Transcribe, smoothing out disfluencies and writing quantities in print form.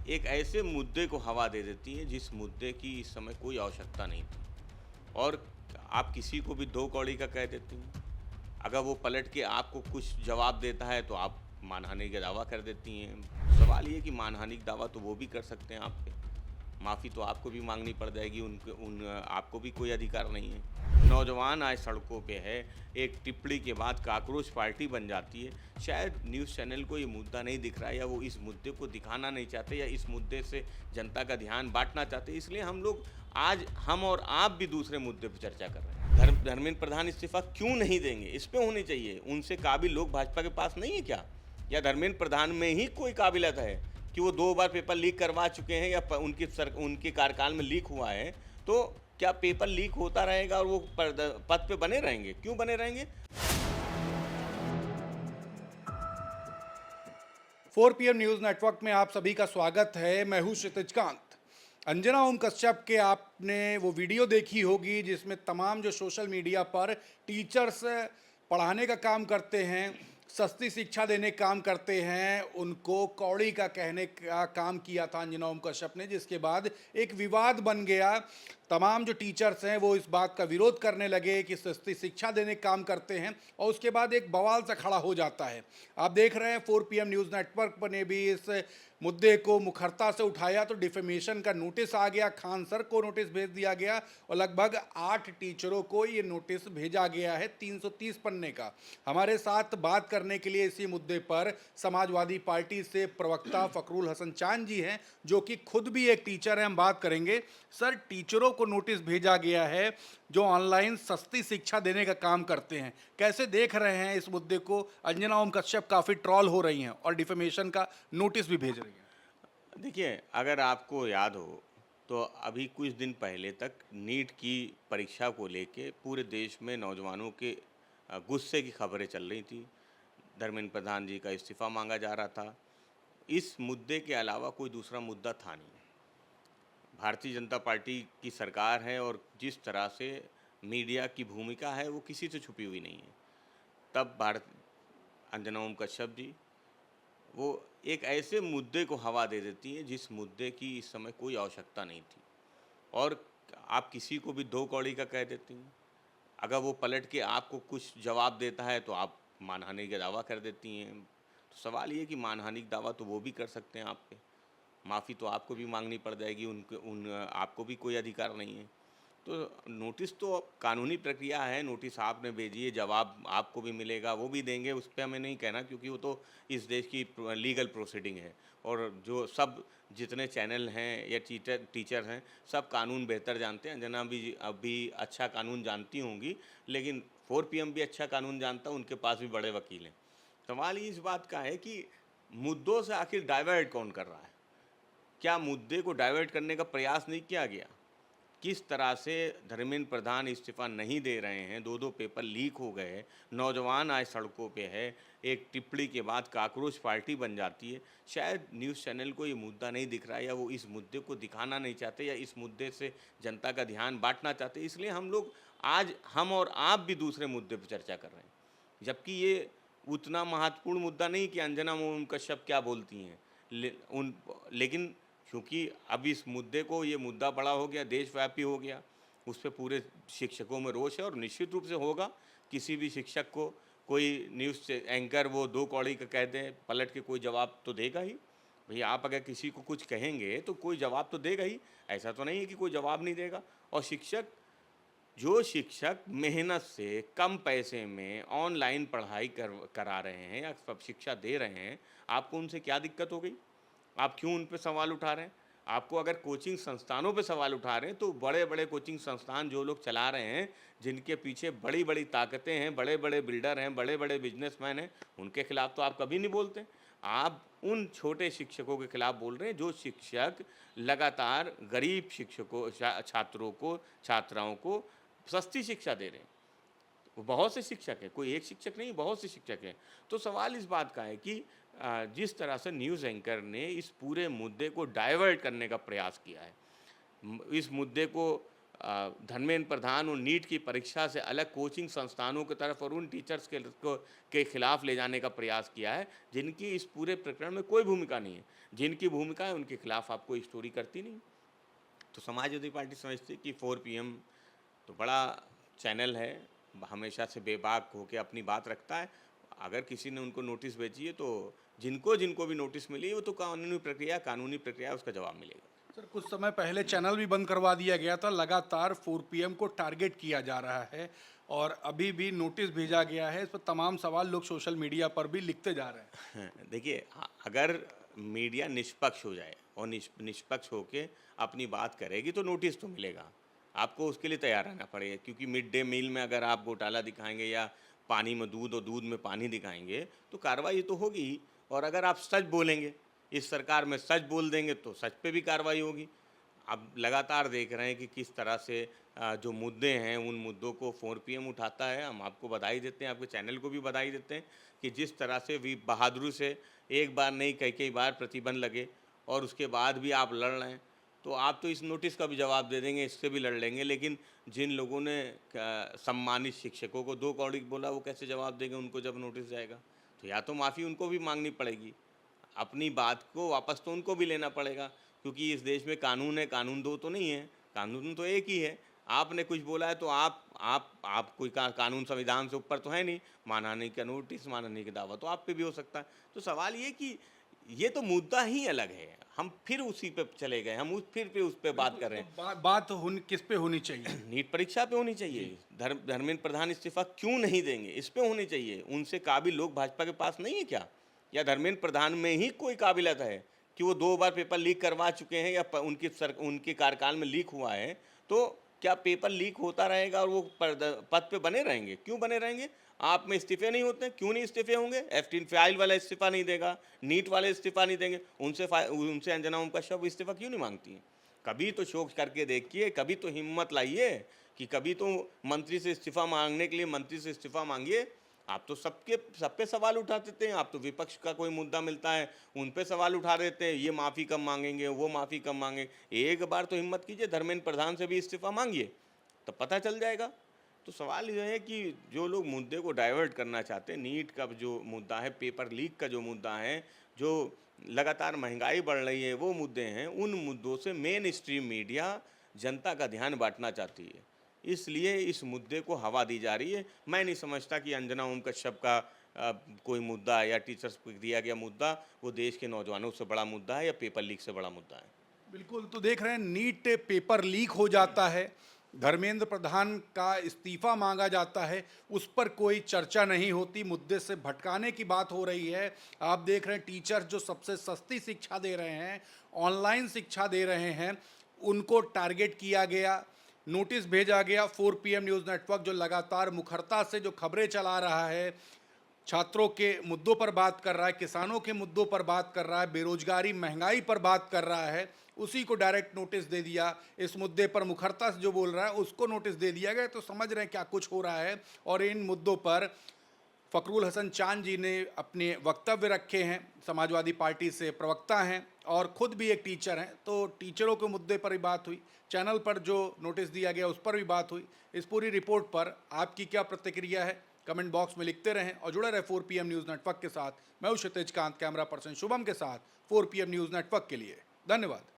एक ऐसे मुद्दे को हवा दे देती है जिस मुद्दे की इस समय कोई आवश्यकता नहीं थी और आप किसी को भी दो कौड़ी का कह देती हैं। अगर वो पलट के आपको कुछ जवाब देता है तो आप मानहानि का दावा कर देती हैं। सवाल ये है कि मानहानि का दावा तो वो भी कर सकते हैं आप पे। माफ़ी तो आपको भी माँगनी पड़ जाएगी, आपको भी कोई अधिकार नहीं है। नौजवान आज सड़कों पे है, एक टिप्पणी के बाद काकरोच पार्टी बन जाती है। शायद न्यूज़ चैनल को ये मुद्दा नहीं दिख रहा है या वो इस मुद्दे को दिखाना नहीं चाहते या इस मुद्दे से जनता का ध्यान बाँटना चाहते, इसलिए हम और आप भी दूसरे मुद्दे पर चर्चा कर रहे हैं। धर्मेंद्र प्रधान इस्तीफ़ा क्यों नहीं देंगे? इस पे होनी चाहिए। उनसे काबिल लोग भाजपा के पास नहीं है क्या? या धर्मेंद्र प्रधान में ही कोई काबिलियत है कि वो 2 बार पेपर लीक करवा चुके हैं या उनके कार्यकाल में लीक हुआ है, तो क्या पेपर लीक होता रहेगा और वो पद पे बने रहेंगे? क्यों बने रहेंगे? 4 PM न्यूज़ नेटवर्क में आप सभी का स्वागत है। मैं हूं क्षितिज कांत। अंजना ओम कश्यप के आपने वो वीडियो देखी होगी जिसमें तमाम जो सोशल मीडिया पर टीचर्स पढ़ाने का काम करते हैं, सस्ती शिक्षा देने का काम करते हैं, उनको कौड़ी का कहने का काम किया था अंजना ओम कश्यप ने, जिसके बाद एक विवाद बन गया। तमाम जो टीचर्स हैं वो इस बात का विरोध करने लगे कि सस्ती शिक्षा देने का काम करते हैं और उसके बाद एक बवाल सा खड़ा हो जाता है। आप देख रहे हैं 4 PM न्यूज़ नेटवर्क पर ने भी इस मुद्दे को मुखरता से उठाया तो डिफेमेशन का नोटिस आ गया, खान सर को नोटिस भेज दिया गया और लगभग 8 टीचरों को ये नोटिस भेजा गया है 330 पन्ने का। हमारे साथ बात करने के लिए इसी मुद्दे पर समाजवादी पार्टी से प्रवक्ता फखरुल हसन चांद जी हैं, जो कि खुद भी एक टीचर हैं। हम बात करेंगे। सर, टीचरों को नोटिस भेजा गया है जो ऑनलाइन सस्ती शिक्षा देने का काम करते हैं, कैसे देख रहे हैं इस मुद्दे को? अंजना ओम कश्यप काफ़ी ट्रॉल हो रही हैं और डिफेमेशन का नोटिस भी भेज रही हैं। देखिए, अगर आपको याद हो, तो अभी कुछ दिन पहले तक नीट की परीक्षा को लेके पूरे देश में नौजवानों के गुस्से की खबरें चल रही थी। धर्मेंद्र प्रधान जी का इस्तीफ़ा माँगा जा रहा था। इस मुद्दे के अलावा कोई दूसरा मुद्दा था नहीं। भारतीय जनता पार्टी की सरकार है और जिस तरह से मीडिया की भूमिका है वो किसी से छुपी हुई नहीं है। तब भारत अंजना ओम कश्यप जी वो एक ऐसे मुद्दे को हवा दे देती है जिस मुद्दे की इस समय कोई आवश्यकता नहीं थी और आप किसी को भी दो कौड़ी का कह देती हैं। अगर वो पलट के आपको कुछ जवाब देता है तो आप मानहानि का दावा कर देती हैं। तो सवाल ये है कि मानहानि का दावा तो वो भी कर सकते हैं आप पे। माफ़ी तो आपको भी माँगनी पड़ जाएगी, आपको भी कोई अधिकार नहीं है। तो नोटिस तो कानूनी प्रक्रिया है, नोटिस आपने भेजी है, जवाब आपको भी मिलेगा, वो भी देंगे, उस पे हमें नहीं कहना क्योंकि वो तो इस देश की लीगल प्रोसीडिंग है। और जो सब जितने चैनल हैं या टीचर हैं, सब कानून बेहतर जानते हैं। अंजना भी अभी अच्छा कानून जानती होंगी, लेकिन 4 PM भी अच्छा कानून जानता है, उनके पास भी बड़े वकील हैं। सवाल ही इस बात का है कि मुद्दों से आखिर डाइवर्ट कौन कर रहा है? क्या मुद्दे को डाइवर्ट करने का प्रयास नहीं किया गया? किस तरह से धर्मेंद्र प्रधान इस्तीफ़ा नहीं दे रहे हैं, 2-2 पेपर लीक हो गए, नौजवान आज सड़कों पे है, एक टिप्पणी के बाद काकरोच पार्टी बन जाती है। शायद न्यूज़ चैनल को ये मुद्दा नहीं दिख रहा है या वो इस मुद्दे को दिखाना नहीं चाहते या इस मुद्दे से जनता का ध्यान बाँटना चाहते, इसलिए हम और आप भी दूसरे मुद्दे पर चर्चा कर रहे हैं। जबकि ये उतना महत्वपूर्ण मुद्दा नहीं कि अंजना मोहन कश्यप क्या बोलती हैं। लेकिन क्योंकि अब इस मुद्दे को ये मुद्दा बड़ा हो गया, देशव्यापी हो गया, उस पे पूरे शिक्षकों में रोष है और निश्चित रूप से होगा। किसी भी शिक्षक को कोई न्यूज़ एंकर वो दो कौड़ी का कह दे, पलट के कोई जवाब तो देगा ही। भैया आप अगर किसी को कुछ कहेंगे तो कोई जवाब तो देगा ही, ऐसा तो नहीं है कि कोई जवाब नहीं देगा। और जो शिक्षक मेहनत से कम पैसे में ऑनलाइन पढ़ाई करा रहे हैं या सब शिक्षा दे रहे हैं, आपको उनसे क्या दिक्कत हो गई? आप क्यों उन पे सवाल उठा रहे हैं? आपको अगर कोचिंग संस्थानों पे सवाल उठा रहे हैं, तो बड़े-बड़े कोचिंग संस्थान जो लोग चला रहे हैं, जिनके पीछे बड़ी-बड़ी ताकतें हैं, बड़े-बड़े बिल्डर हैं, बड़े-बड़े बिज़नेसमैन हैं, उनके खिलाफ तो आप कभी नहीं बोलते। आप उन छोटे शिक्षकों के खिलाफ बोल रहे हैं, जो शिक्षक लगातार गरीब छात्रों को, छात्राओं को सस्ती शिक्षा दे रहे हैं। वो बहुत से शिक्षक हैं, कोई एक शिक्षक नहीं, बहुत से शिक्षक हैं। तो सवाल इस बात का है कि जिस तरह से न्यूज़ एंकर ने इस पूरे मुद्दे को डाइवर्ट करने का प्रयास किया है, इस मुद्दे को धर्मेंद्र प्रधान और नीट की परीक्षा से अलग कोचिंग संस्थानों की तरफ और उन टीचर्स के खिलाफ ले जाने का प्रयास किया है जिनकी इस पूरे प्रकरण में कोई भूमिका नहीं है। जिनकी भूमिका है उनके खिलाफ आप कोई स्टोरी करती नहीं। तो समाजवादी पार्टी समझती है कि 4 PM तो बड़ा चैनल है, हमेशा से बेबाक होकर अपनी बात रखता है। अगर किसी ने उनको नोटिस भेजी है तो जिनको जिनको भी नोटिस मिली है वो तो कानूनी प्रक्रिया उसका जवाब मिलेगा। सर, कुछ समय पहले चैनल भी बंद करवा दिया गया था, लगातार 4 PM को टारगेट किया जा रहा है और अभी भी नोटिस भेजा गया है। इस पर तमाम सवाल लोग सोशल मीडिया पर भी लिखते जा रहे हैं। देखिए, अगर मीडिया निष्पक्ष हो जाए और निष्पक्ष होके अपनी बात करेगी तो नोटिस तो मिलेगा। आपको उसके लिए तैयार रहना पड़ेगा, क्योंकि मिड डे मील में अगर आप घोटाला दिखाएंगे या पानी में दूध और दूध में पानी दिखाएंगे तो कार्रवाई तो होगी ही। और अगर आप सच बोलेंगे, इस सरकार में सच बोल देंगे तो सच पे भी कार्रवाई होगी। अब लगातार देख रहे हैं कि किस तरह से जो मुद्दे हैं उन मुद्दों को 4 PM उठाता है। हम आपको बधाई देते हैं, आपके चैनल को भी बधाई देते हैं कि जिस तरह से भी बहादुरी से एक बार नहीं कई बार प्रतिबंध लगे और उसके बाद भी आप लड़ रहे हैं। तो आप तो इस नोटिस का भी जवाब दे देंगे, इससे भी लड़ लेंगे, लेकिन जिन लोगों ने सम्मानित शिक्षकों को 2 कौड़ी बोला वो कैसे जवाब देंगे उनको जब नोटिस जाएगा? तो या तो माफ़ी उनको भी मांगनी पड़ेगी, अपनी बात को वापस तो उनको भी लेना पड़ेगा, क्योंकि इस देश में कानून है, कानून 2 तो नहीं है, कानून तो एक ही है। आपने कुछ बोला है तो आप कोई कानून संविधान से ऊपर तो है नहीं, मानहानि का नोटिस, मानहानि का दावा तो आप पे भी हो सकता है। तो सवाल ये कि ये तो मुद्दा ही अलग है, हम फिर उसी पे चले गए, हम फिर उस पे बात कर रहे हैं। बात किस पे होनी चाहिए? नीट परीक्षा पे होनी चाहिए। धर्मेंद्र प्रधान इस्तीफा क्यों नहीं देंगे, इस पे होनी चाहिए। उनसे काबिल लोग भाजपा के पास नहीं है क्या? या धर्मेंद्र प्रधान में ही कोई काबिलियत है कि वो 2 बार पेपर लीक करवा चुके हैं या उनके कार्यकाल में लीक हुआ है, तो क्या पेपर लीक होता रहेगा और वो पद पे बने रहेंगे? क्यों बने रहेंगे? आप में इस्तीफे नहीं होते, क्यों नहीं इस्तीफे होंगे? F-3 फाइल वाला इस्तीफा नहीं देगा, नीट वाले इस्तीफा नहीं देंगे, उनसे अंजना ओम कश्यप इस्तीफा क्यों नहीं मांगती हैं? कभी तो शोक करके देखिए, कभी तो हिम्मत लाइए कि कभी तो मंत्री से इस्तीफा मांगने के लिए मंत्री से इस्तीफा मांगिए। आप तो सब पे सवाल उठा देते हैं। आप तो विपक्ष का कोई मुद्दा मिलता है उन पे सवाल उठा देते हैं, ये माफ़ी कब मांगेंगे, वो माफ़ी कब मांगेंगे। एक बार तो हिम्मत कीजिए, धर्मेंद्र प्रधान से भी इस्तीफा मांगिए, तब पता चल जाएगा। तो सवाल ये है कि जो लोग मुद्दे को डाइवर्ट करना चाहते हैं, नीट का जो मुद्दा है, पेपर लीक का जो मुद्दा है, जो लगातार महंगाई बढ़ रही है, वो मुद्दे हैं, उन मुद्दों से मेन स्ट्रीम मीडिया जनता का ध्यान बांटना चाहती है, इसलिए इस मुद्दे को हवा दी जा रही है। मैं नहीं समझता कि अंजना ओम कश्यप का कोई मुद्दा या टीचर्स को दिया गया मुद्दा वो देश के नौजवानों से बड़ा मुद्दा है या पेपर लीक से बड़ा मुद्दा है। बिल्कुल, तो देख रहे हैं नीट पेपर लीक हो जाता है, धर्मेंद्र प्रधान का इस्तीफा मांगा जाता है, उस पर कोई चर्चा नहीं होती, मुद्दे से भटकाने की बात हो रही है। आप देख रहे हैं टीचर जो सबसे सस्ती शिक्षा दे रहे हैं, ऑनलाइन शिक्षा दे रहे हैं, उनको टारगेट किया गया, नोटिस भेजा गया। 4 PM न्यूज़ नेटवर्क जो लगातार मुखरता से जो खबरें चला रहा है, छात्रों के मुद्दों पर बात कर रहा है, किसानों के मुद्दों पर बात कर रहा है, बेरोजगारी महंगाई पर बात कर रहा है, उसी को डायरेक्ट नोटिस दे दिया। इस मुद्दे पर मुखरता से जो बोल रहा है उसको नोटिस दे दिया गया। तो समझ रहे हैं क्या कुछ हो रहा है। और इन मुद्दों पर फ़खरुल हसन चांद जी ने अपने वक्तव्य रखे हैं, समाजवादी पार्टी से प्रवक्ता हैं और ख़ुद भी एक टीचर हैं। तो टीचरों के मुद्दे पर भी बात हुई, चैनल पर जो नोटिस दिया गया उस पर भी बात हुई। इस पूरी रिपोर्ट पर आपकी क्या प्रतिक्रिया है, कमेंट बॉक्स में लिखते रहें और जुड़े रहे 4 PM न्यूज़ नेटवर्क के साथ। मैं हूं क्षितिज कांत, कैमरा पर्सन शुभम के साथ 4 PM न्यूज़ नेटवर्क के लिए। धन्यवाद।